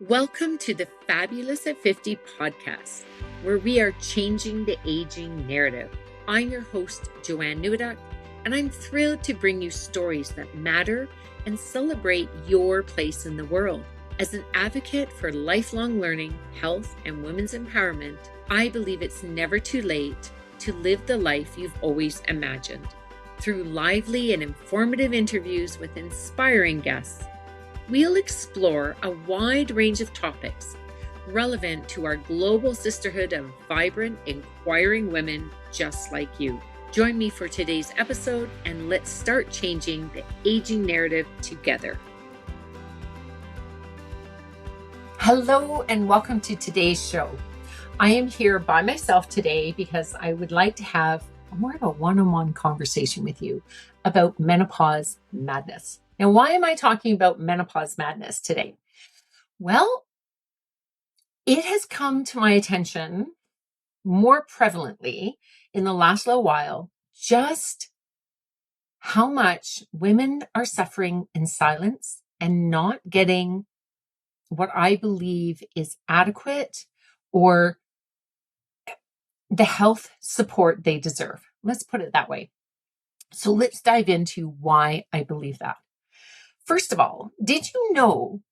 Welcome to the Fabulous at 50 podcast, where we are changing the aging narrative. I'm your host, Joanne Neweduk, and I'm thrilled to bring you stories that matter and celebrate your place in the world. As an advocate for lifelong learning, health, and women's empowerment, I believe it's never too late to live the life you've always imagined. Through lively and informative interviews with inspiring guests, we'll explore a wide range of topics relevant to our global sisterhood of vibrant, inquiring women just like you. Join me for today's episode, and let's start changing the aging narrative together. Hello, and welcome to today's show. I am here by myself today because I would like to have more of a one-on-one conversation with you about menopause madness. Now, why am I talking about menopause madness today? Well, it has come to my attention more prevalently in the last little while, just how much women are suffering in silence and not getting what I believe is adequate or the health support they deserve. Let's put it that way. So let's dive into why I believe that. First of all, did you know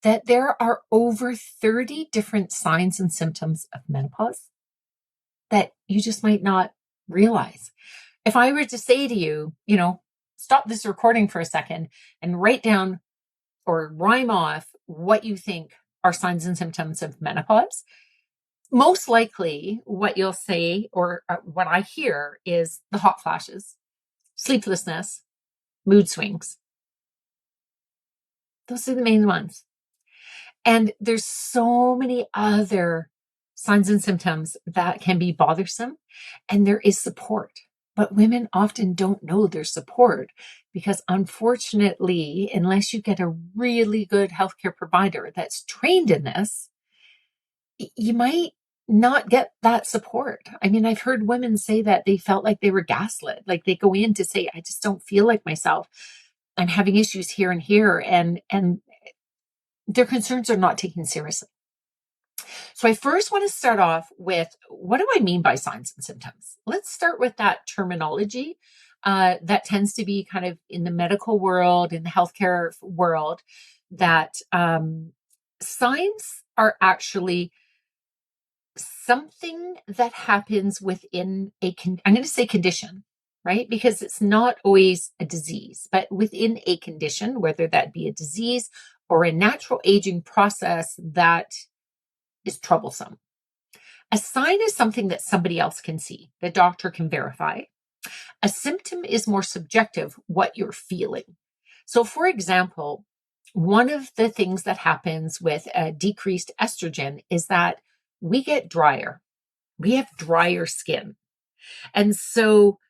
that there are over 30 different signs and symptoms of menopause that you just might not realize? If I were to say to you, stop this recording for a second and write down or rhyme off what you think are signs and symptoms of menopause, most likely what you'll say or what I hear is the hot flashes, sleeplessness, mood swings. Those are the main ones. And there's so many other signs and symptoms that can be bothersome, and there is support. But women often don't know there's support because, unfortunately, unless you get a really good healthcare provider that's trained in this, you might not get that support. I mean, I've heard women say that they felt like they were gaslit, like they go in to say, I just don't feel like myself. I'm having issues here and here, and their concerns are not taken seriously. So I first want to start off with, what do I mean by signs and symptoms? Let's start with that terminology that tends to be kind of in the medical world, in the healthcare world, that signs are actually something that happens within I'm going to say condition, right? Because it's not always a disease, but within a condition, whether that be a disease or a natural aging process that is troublesome. A sign is something that somebody else can see, the doctor can verify. A symptom is more subjective, what you're feeling. So, for example, one of the things that happens with a decreased estrogen is that we get drier. We have drier skin. And so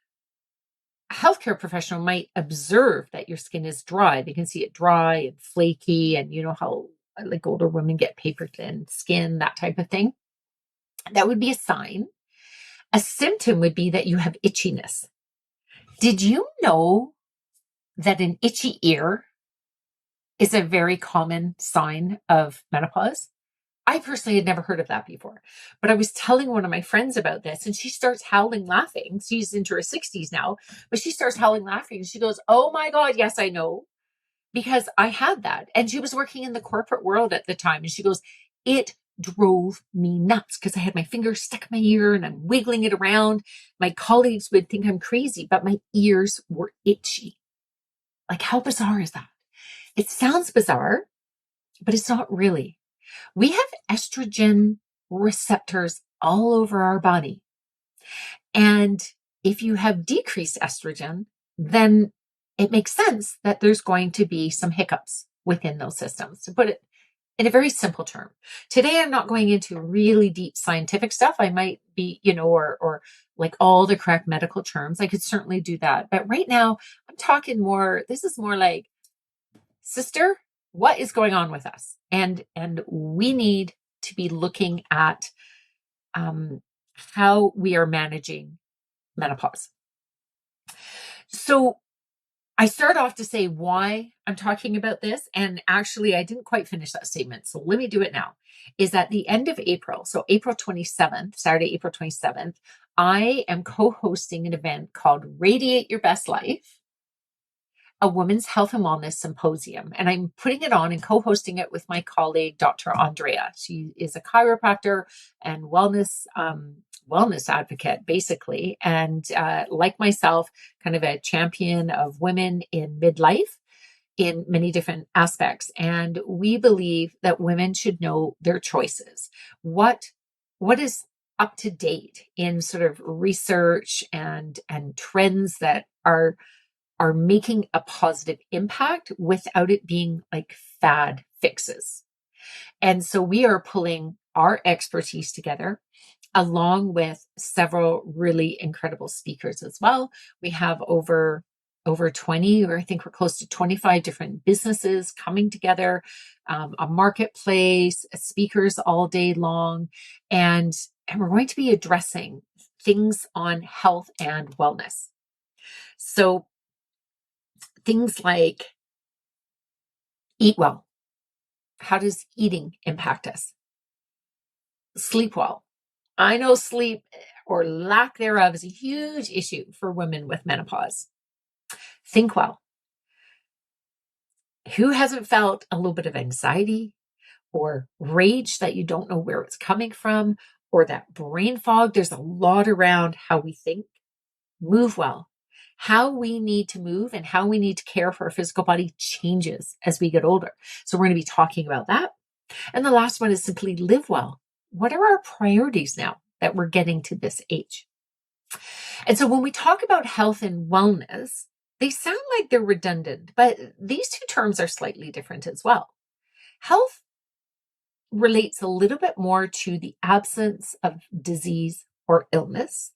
a healthcare professional might observe that your skin is dry. They can see it dry and flaky, and you know how like older women get paper thin skin, that type of thing. That would be a sign. A symptom would be that you have itchiness. Did you know that an itchy ear is a very common sign of menopause? I personally had never heard of that before, but I was telling one of my friends about this, and she starts howling laughing. She's into her 60s now, but she starts howling laughing, and she goes, oh my God, yes, I know, because I had that. And she was working in the corporate world at the time, and she goes, it drove me nuts because I had my finger stuck in my ear and I'm wiggling it around. My colleagues would think I'm crazy, but my ears were itchy. Like, how bizarre is that? It sounds bizarre, but it's not really. We have estrogen receptors all over our body. And if you have decreased estrogen, then it makes sense that there's going to be some hiccups within those systems, to put it in a very simple term. Today, I'm not going into really deep scientific stuff. I might be, or like all the correct medical terms. I could certainly do that. But right now, I'm talking more, this is more like, sister, what is going on with us? And we need to be looking at how we are managing menopause. So I start off to say why I'm talking about this. And actually, I didn't quite finish that statement. So let me do it now. Is at the end of April, so April 27th, Saturday, April 27th, I am co hosting an event called Radiate Your Best Life, a women's health and wellness symposium. And I'm putting it on and co hosting it with my colleague, Dr. Andrea. She is a chiropractor and wellness advocate, basically. And like myself, kind of a champion of women in midlife in many different aspects. And we believe that women should know their choices. What is up to date in sort of research and trends that are making a positive impact without it being like fad fixes. And so we are pulling our expertise together along with several really incredible speakers as well. We have over 20, or I think we're close to 25 different businesses coming together, a marketplace, speakers all day long, and we're going to be addressing things on health and wellness. So things like eat well. How does eating impact us? Sleep well. I know sleep or lack thereof is a huge issue for women with menopause. Think well. Who hasn't felt a little bit of anxiety or rage that you don't know where it's coming from, or that brain fog? There's a lot around how we think. Move well. How we need to move and how we need to care for our physical body changes as we get older. So we're going to be talking about that. And the last one is simply live well. What are our priorities now that we're getting to this age? And so when we talk about health and wellness, they sound like they're redundant, but these two terms are slightly different as well. Health relates a little bit more to the absence of disease or illness.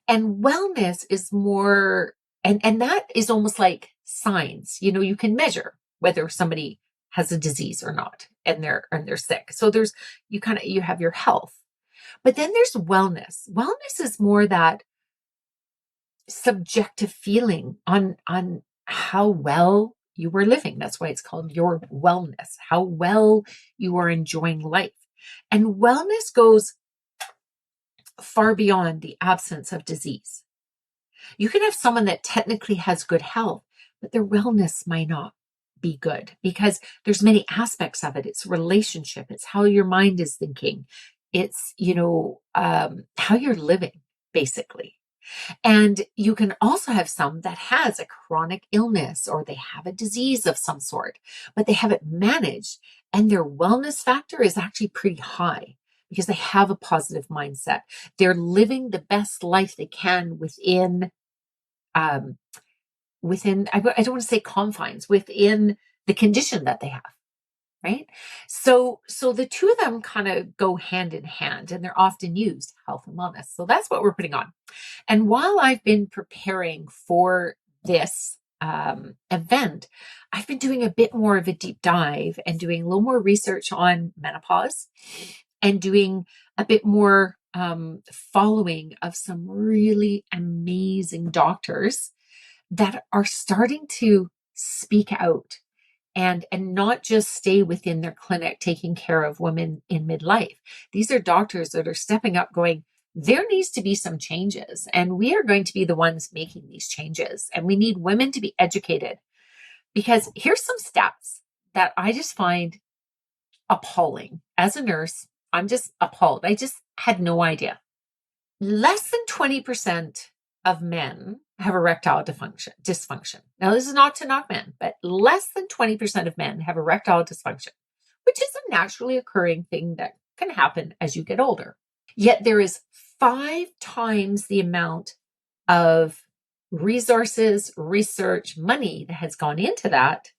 And wellness is more, and that is almost like signs. You know, you can measure whether somebody has a disease or not, and they're sick. So you have your health. But then there's wellness. Wellness is more that subjective feeling on how well you are living. That's why it's called your wellness, how well you are enjoying life. And wellness goes far beyond the absence of disease. You can have someone that technically has good health, but their wellness might not be good because there's many aspects of it. It's relationship. It's how your mind is thinking. It's, how you're living, basically. And you can also have some that has a chronic illness or they have a disease of some sort, but they have it managed and their wellness factor is actually pretty high because they have a positive mindset. They're living the best life they can within, I don't want to say confines, within the condition that they have. Right. So the two of them kind of go hand in hand and they're often used, health and wellness. So that's what we're putting on. And while I've been preparing for this event, I've been doing a bit more of a deep dive and doing a little more research on menopause and doing a bit more following of some really amazing doctors that are starting to speak out and not just stay within their clinic taking care of women in midlife. These are doctors that are stepping up going, there needs to be some changes, and we are going to be the ones making these changes. And we need women to be educated because here's some stats that I just find appalling. As a nurse, I'm just appalled. I just had no idea. Less than 20% of men have erectile dysfunction. Now, this is not to knock men, but less than 20% of men have erectile dysfunction, which is a naturally occurring thing that can happen as you get older. Yet there is 5 times the amount of resources, research, money that has gone into that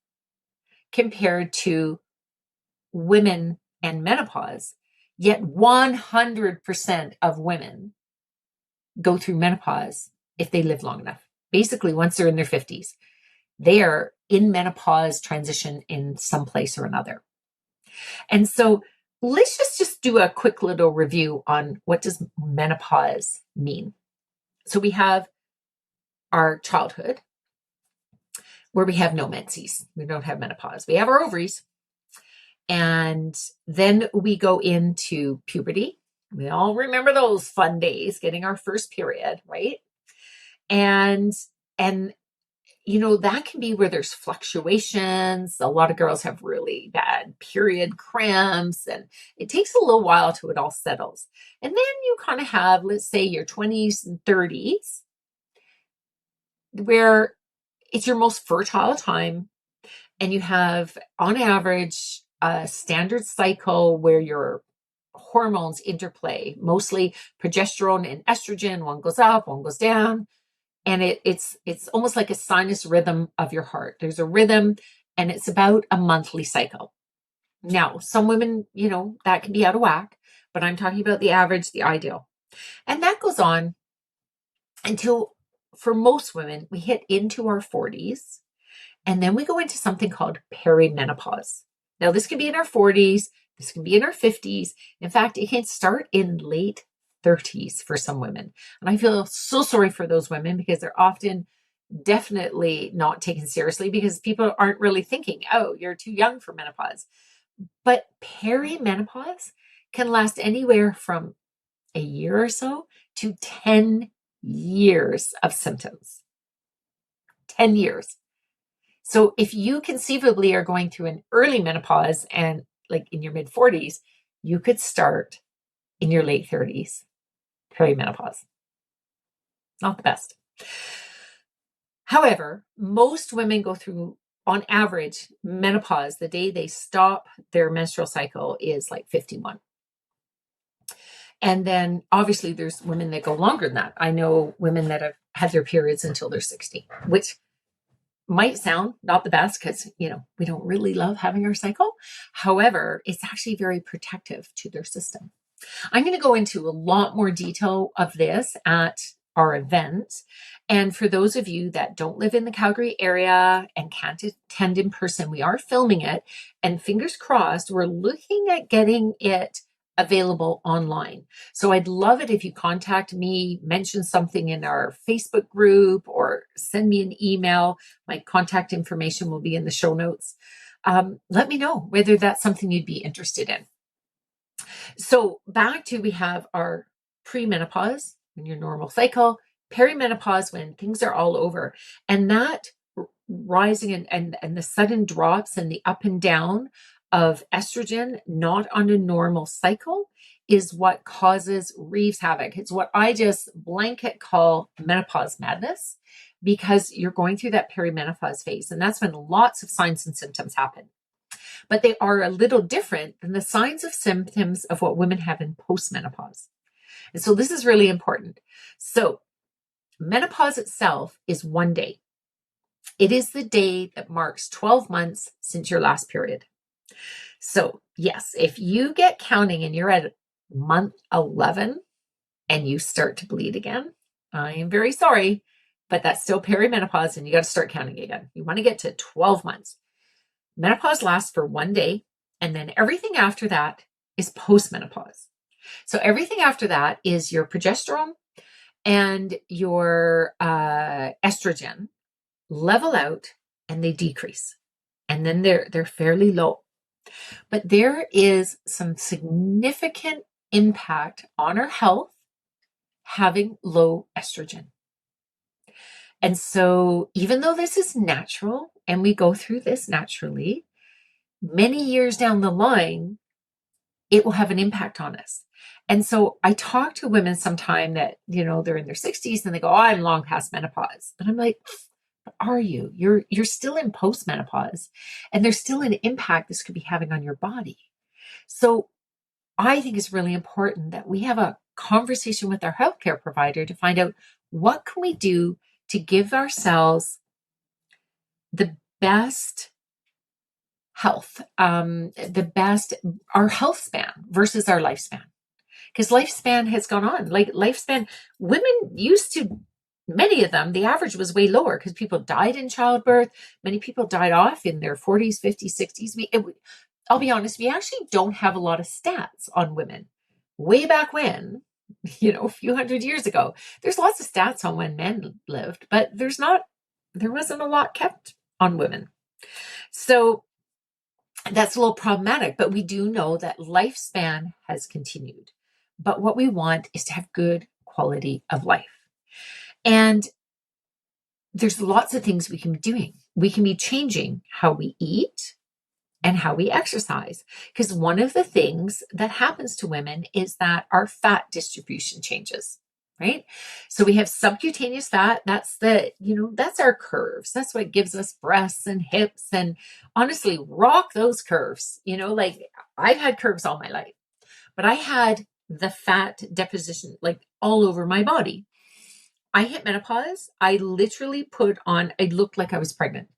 compared to women and menopause. Yet 100% of women go through menopause if they live long enough. Basically, once they're in their 50s, they are in menopause transition in some place or another. And so let's just do a quick little review on what does menopause mean. So we have our childhood, where we have no menses. We don't have menopause. We have our ovaries. And then we go into puberty. We all remember those fun days, getting our first period, right? And that can be where there's fluctuations. A lot of girls have really bad period cramps, and it takes a little while till it all settles. And then you kind of have, let's say, your 20s and 30s, where it's your most fertile time. And you have, on average, a standard cycle where your hormones interplay, mostly progesterone and estrogen. One goes up, one goes down. And it's almost like a sinus rhythm of your heart. There's a rhythm, and it's about a monthly cycle. Now, some women, that can be out of whack, but I'm talking about the average, the ideal. And that goes on until, for most women, we hit into our 40s. And then we go into something called perimenopause. Now, this can be in our 40s. This can be in our 50s. In fact, it can start in late 30s for some women. And I feel so sorry for those women because they're often definitely not taken seriously because people aren't really thinking, oh, you're too young for menopause. But perimenopause can last anywhere from a year or so to 10 years of symptoms. 10 years. So if you conceivably are going through an early menopause and like in your mid 40s, you could start in your late 30s, perimenopause. Not the best. However, most women go through, on average, menopause. The day they stop their menstrual cycle is like 51. And then obviously there's women that go longer than that. I know women that have had their periods until they're 60, which might sound not the best because, we don't really love having our cycle. However, it's actually very protective to their system. I'm going to go into a lot more detail of this at our event. And for those of you that don't live in the Calgary area and can't attend in person, we are filming it. And fingers crossed, we're looking at getting it available online. So I'd love it if you contact me, mention something in our Facebook group, or send me an email. My contact information will be in the show notes. Let me know whether that's something you'd be interested in. So back to, we have our premenopause, when your normal cycle, perimenopause, when things are all over, and that rising and the sudden drops and the up and down of estrogen, not on a normal cycle, is what wreaks havoc. It's what I just blanket call menopause madness, because you're going through that perimenopause phase. And that's when lots of signs and symptoms happen. But they are a little different than the signs of symptoms of what women have in postmenopause. And so this is really important. So menopause itself is one day. It is the day that marks 12 months since your last period. So yes, if you get counting and you're at month 11 and you start to bleed again, I am very sorry, but that's still perimenopause and you got to start counting again. You want to get to 12 months. Menopause lasts for one day, and then everything after that is postmenopause. So everything after that is your progesterone and your estrogen level out and they decrease. And then they're fairly low. But there is some significant impact on our health having low estrogen. And so even though this is natural and we go through this naturally, many years down the line, it will have an impact on us. And so I talk to women sometime that, they're in their 60s and they go, oh, I'm long past menopause. But I'm like, are you? You're still in postmenopause, and there's still an impact this could be having on your body. So I think it's really important that we have a conversation with our healthcare provider to find out what can we do to give ourselves the best health, our health span versus our lifespan. Because lifespan has gone on. Like women used to, many of them, the average was way lower because people died in childbirth. Many people died off in their 40s, 50s, 60s. I'll be honest, we actually don't have a lot of stats on women. Way back when, a few hundred years ago, there's lots of stats on when men lived, but there wasn't a lot kept on women. So that's a little problematic, but we do know that lifespan has continued. But what we want is to have good quality of life. And there's lots of things we can be doing. We can be changing how we eat and how we exercise. Because one of the things that happens to women is that our fat distribution changes, right? So we have subcutaneous fat. That's that's our curves. That's what gives us breasts and hips, and honestly, rock those curves. Like I've had curves all my life, but I had the fat deposition like all over my body. I hit menopause. I literally I looked like I was pregnant.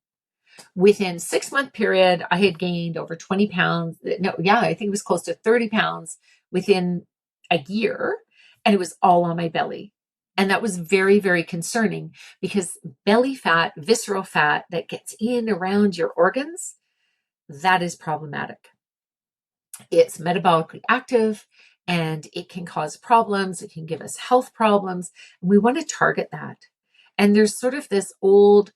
Within 6-month period, I had gained over 20 pounds. No, yeah, I think it was close to 30 pounds within a year. And it was all on my belly. And that was very, very concerning because belly fat, visceral fat that gets in around your organs, that is problematic. It's metabolically active and it can cause problems. It can give us health problems. And we want to target that. And there's sort of this old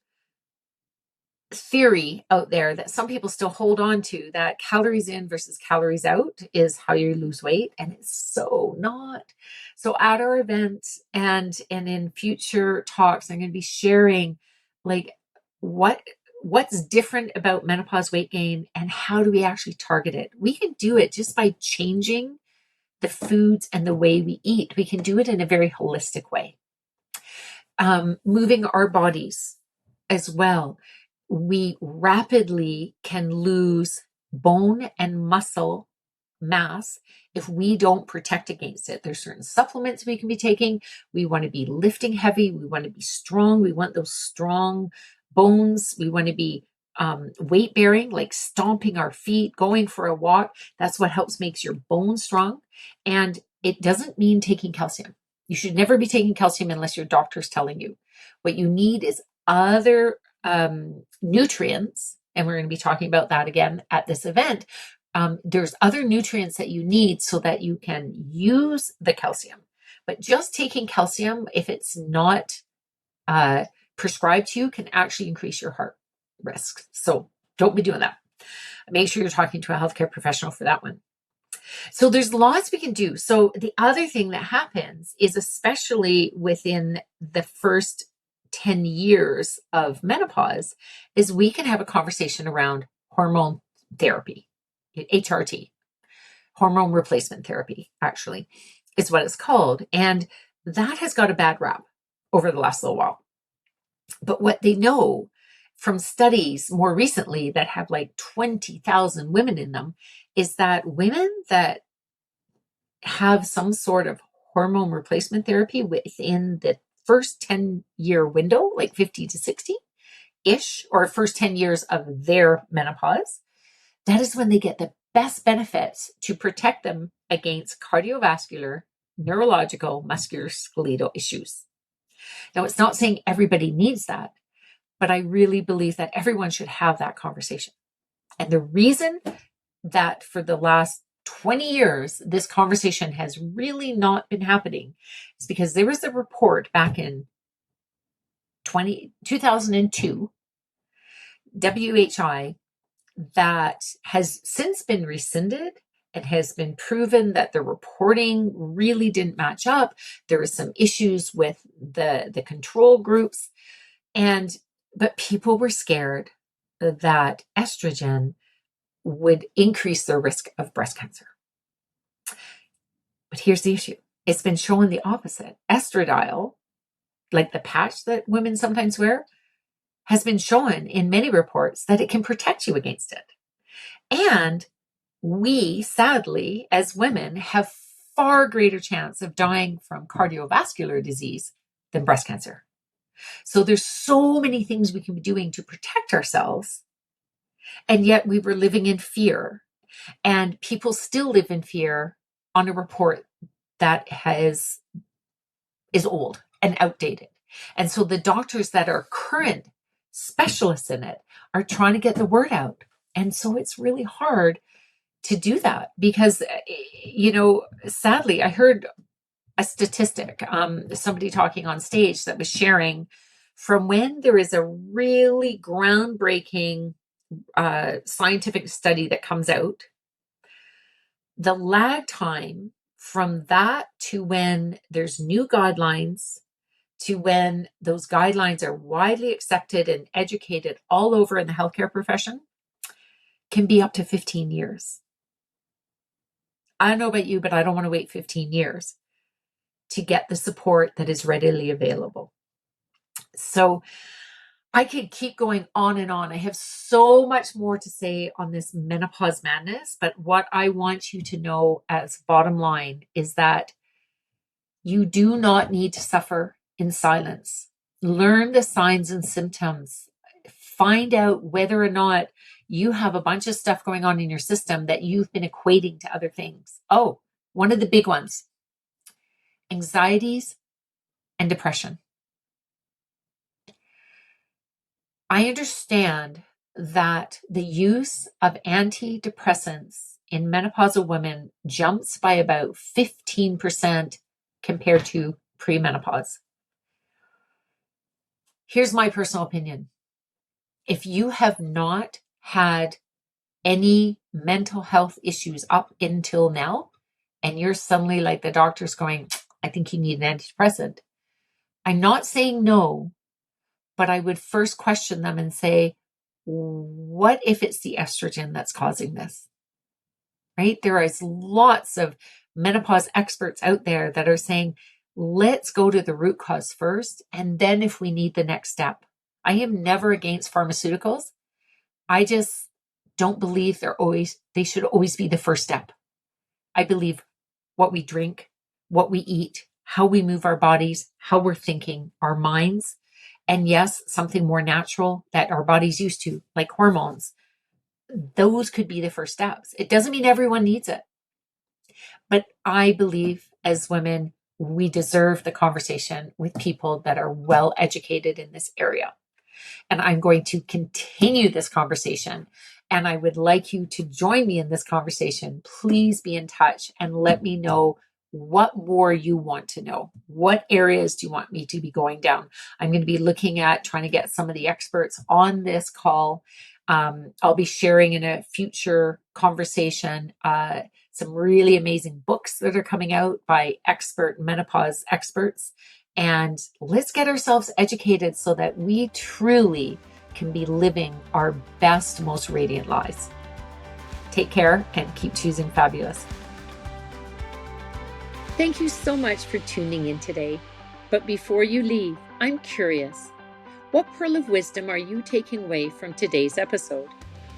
theory out there that some people still hold on to, that calories in versus calories out is how you lose weight, and it's so not. So at our event and in future talks, I'm going to be sharing like what's different about menopause weight gain and how do we actually target it. We can do it just by changing the foods and the way we eat. We can do it in a very holistic way. Moving our bodies as well. We rapidly can lose bone and muscle mass if we don't protect against it. There's certain supplements we can be taking. We want to be lifting heavy. We want to be strong. We want those strong bones. We want to be weight bearing, like stomping our feet, going for a walk. That's what helps makes your bones strong. And it doesn't mean taking calcium. You should never be taking calcium unless your doctor's telling you. What you need is other nutrients, and we're going to be talking about that again at this event. There's other nutrients that you need so that you can use the calcium. But just taking calcium, if it's not prescribed to you, can actually increase your heart risk. So don't be doing that. Make sure you're talking to a healthcare professional for that one. So there's lots we can do. So the other thing that happens is, especially within the first 10 years of menopause, is we can have a conversation around hormone therapy, HRT, hormone replacement therapy, actually, is what it's called. And that has got a bad rap over the last little while. But what they know from studies more recently that have like 20,000 women in them is that women that have some sort of hormone replacement therapy within the first 10-year window, like 50 to 60-ish, or first 10 years of their menopause, that is when they get the best benefits to protect them against cardiovascular, neurological, musculoskeletal issues. Now, it's not saying everybody needs that, but I really believe that everyone should have that conversation. And the reason that for the last 20 years, this conversation has really not been happening is because there was a report back in 2002, WHI, that has since been rescinded. It has been proven that the reporting really didn't match up. There were some issues with the control groups, but people were scared that estrogen would increase their risk of breast cancer. But here's the issue. It's been shown the opposite. Estradiol, like the patch that women sometimes wear, has been shown in many reports that it can protect you against it. And we, sadly, as women, have far greater chance of dying from cardiovascular disease than breast cancer. So there's so many things we can be doing to protect ourselves. And yet we were living in fear. And people still live in fear on a report that is old and outdated. And so the doctors that are current specialists in it are trying to get the word out. And so it's really hard to do that because, sadly, I heard a statistic, somebody talking on stage that was sharing From when there is a really groundbreaking scientific study that comes out, the lag time from that to when there's new guidelines to when those guidelines are widely accepted and educated all over in the healthcare profession can be up to 15 years. I don't know about you, but I don't want to wait 15 years to get the support that is readily available. So I could keep going on and on. I have so much more to say on this menopause madness, but what I want you to know as bottom line is that you do not need to suffer in silence. Learn the signs and symptoms. Find out whether or not you have a bunch of stuff going on in your system that you've been equating to other things. Oh, one of the big ones, anxieties and depression. I understand that the use of antidepressants in menopausal women jumps by about 15% compared to premenopause. Here's my personal opinion. If you have not had any mental health issues up until now, and you're suddenly like the doctor's going, I think you need an antidepressant. I'm not saying no, but I would first question them and say, what if it's the estrogen that's causing this? Right? There is lots of menopause experts out there that are saying, let's go to the root cause first. And then if we need the next step, I am never against pharmaceuticals. I just don't believe they should always be the first step. I believe what we drink, what we eat, how we move our bodies, how we're thinking, our minds, and yes, something more natural that our body's used to, like hormones. Those could be the first steps. It doesn't mean everyone needs it. But I believe as women, we deserve the conversation with people that are well educated in this area. And I'm going to continue this conversation. And I would like you to join me in this conversation. Please be in touch and let me know what more you want to know. What areas do you want me to be going down? I'm going to be looking at trying to get some of the experts on this call. I'll be sharing in a future conversation some really amazing books that are coming out by expert menopause experts. And let's get ourselves educated so that we truly can be living our best, most radiant lives. Take care and keep choosing fabulous. Thank you so much for tuning in today. But before you leave, I'm curious. What pearl of wisdom are you taking away from today's episode?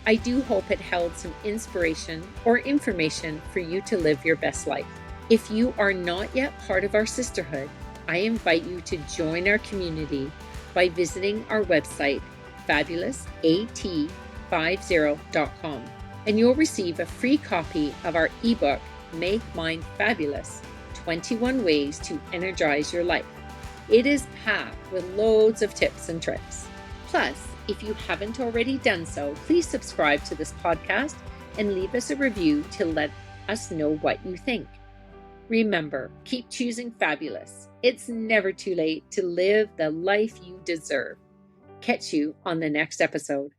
I do hope it held some inspiration or information for you to live your best life. If you are not yet part of our sisterhood, I invite you to join our community by visiting our website, fabulousat50.com, and you'll receive a free copy of our ebook, Make Mine Fabulous, 21 Ways to Energize Your Life. It is packed with loads of tips and tricks. Plus, if you haven't already done so, please subscribe to this podcast and leave us a review to let us know what you think. Remember, keep choosing fabulous. It's never too late to live the life you deserve. Catch you on the next episode.